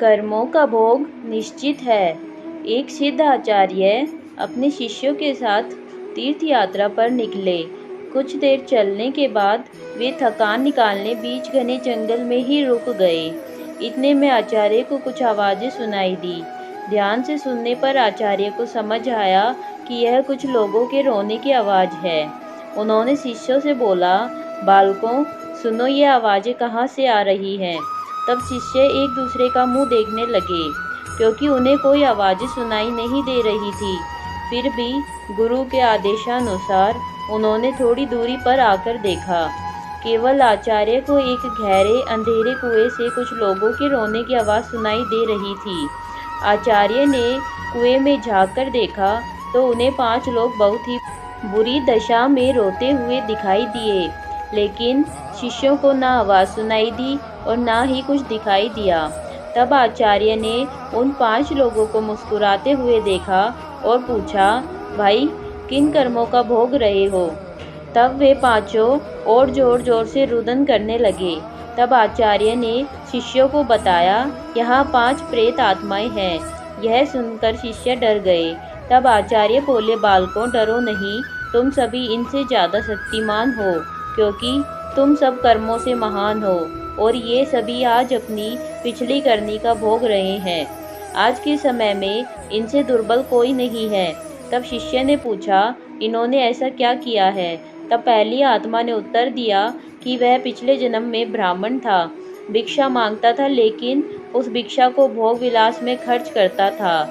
कर्मों का भोग निश्चित है। एक सिद्ध आचार्य अपने शिष्यों के साथ तीर्थ यात्रा पर निकले। कुछ देर चलने के बाद वे थकान निकालने बीच घने जंगल में ही रुक गए। इतने में आचार्य को कुछ आवाज़ें सुनाई दी। ध्यान से सुनने पर आचार्य को समझ आया कि यह कुछ लोगों के रोने की आवाज़ है। उन्होंने शिष्यों से बोला, बालकों, सुनो, ये आवाज़ें कहाँ से आ रही हैं। तब शिष्य एक दूसरे का मुंह देखने लगे, क्योंकि उन्हें कोई आवाज़ें सुनाई नहीं दे रही थी। फिर भी गुरु के आदेशानुसार उन्होंने थोड़ी दूरी पर आकर देखा। केवल आचार्य को एक गहरे अंधेरे कुएं से कुछ लोगों के रोने की आवाज़ सुनाई दे रही थी। आचार्य ने कुएं में झांककर देखा तो उन्हें 5 लोग बहुत ही बुरी दशा में रोते हुए दिखाई दिए, लेकिन शिष्यों को ना आवाज़ सुनाई दी और ना ही कुछ दिखाई दिया। तब आचार्य ने उन 5 लोगों को मुस्कुराते हुए देखा और पूछा, भाई, किन कर्मों का भोग रहे हो। तब वे पांचों और जोर से रुदन करने लगे। तब आचार्य ने शिष्यों को बताया, यहाँ 5 प्रेत आत्माएं हैं। यह सुनकर शिष्य डर गए। तब आचार्य बोले, बालकों, डरो नहीं, तुम सभी इनसे ज़्यादा शक्तिमान हो, क्योंकि तुम सब कर्मों से महान हो और ये सभी आज अपनी पिछली करनी का भोग रहे हैं। आज के समय में इनसे दुर्बल कोई नहीं है। तब शिष्य ने पूछा, इन्होंने ऐसा क्या किया है। तब पहली आत्मा ने उत्तर दिया कि वह पिछले जन्म में ब्राह्मण था, भिक्षा मांगता था, लेकिन उस भिक्षा को भोग विलास में खर्च करता था।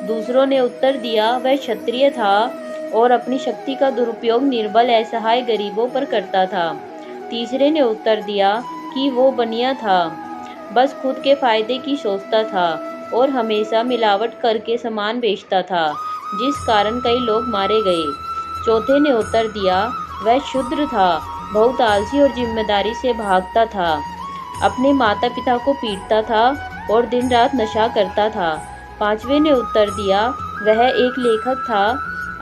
दूसरों ने उत्तर दिया, वह क्षत्रिय था और अपनी शक्ति का दुरुपयोग निर्बल असहाय गरीबों पर करता था। तीसरे ने उत्तर दिया कि वो बनिया था, बस खुद के फायदे की सोचता था और हमेशा मिलावट करके सामान बेचता था, जिस कारण कई लोग मारे गए। चौथे ने उत्तर दिया, वह शूद्र था, बहुत आलसी और जिम्मेदारी से भागता था, अपने माता पिता को पीटता था और दिन रात नशा करता था। पांचवें ने उत्तर दिया, वह एक लेखक था,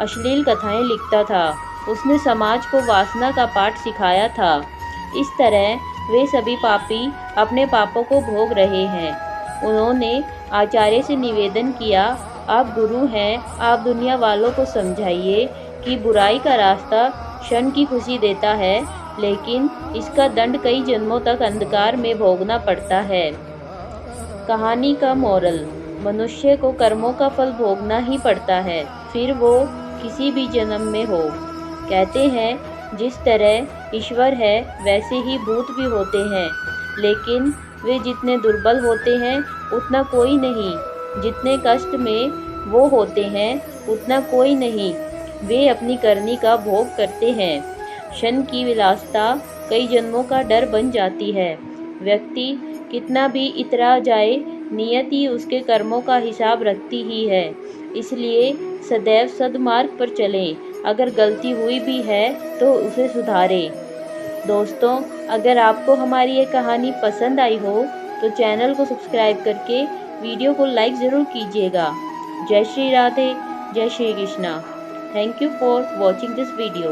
अश्लील कथाएं लिखता था, उसने समाज को वासना का पाठ सिखाया था। इस तरह वे सभी पापी अपने पापों को भोग रहे हैं। उन्होंने आचार्य से निवेदन किया, आप गुरु हैं, आप दुनिया वालों को समझाइए कि बुराई का रास्ता क्षण की खुशी देता है, लेकिन इसका दंड कई जन्मों तक अंधकार में भोगना पड़ता है। कहानी का मोरल, मनुष्य को कर्मों का फल भोगना ही पड़ता है, फिर वो किसी भी जन्म में हो। कहते हैं, जिस तरह ईश्वर है वैसे ही भूत भी होते हैं, लेकिन वे जितने दुर्बल होते हैं उतना कोई नहीं, जितने कष्ट में वो होते हैं उतना कोई नहीं। वे अपनी करनी का भोग करते हैं। क्षण की विलासता कई जन्मों का डर बन जाती है। व्यक्ति कितना भी इतरा जाए, नियति उसके कर्मों का हिसाब रखती ही है। इसलिए सदैव सद्मार्ग पर चलें। अगर गलती हुई भी है तो उसे सुधारें। दोस्तों, अगर आपको हमारी ये कहानी पसंद आई हो तो चैनल को सब्सक्राइब करके वीडियो को लाइक ज़रूर कीजिएगा। जय श्री राधे, जय Shri Krishna. Thank you for watching this video.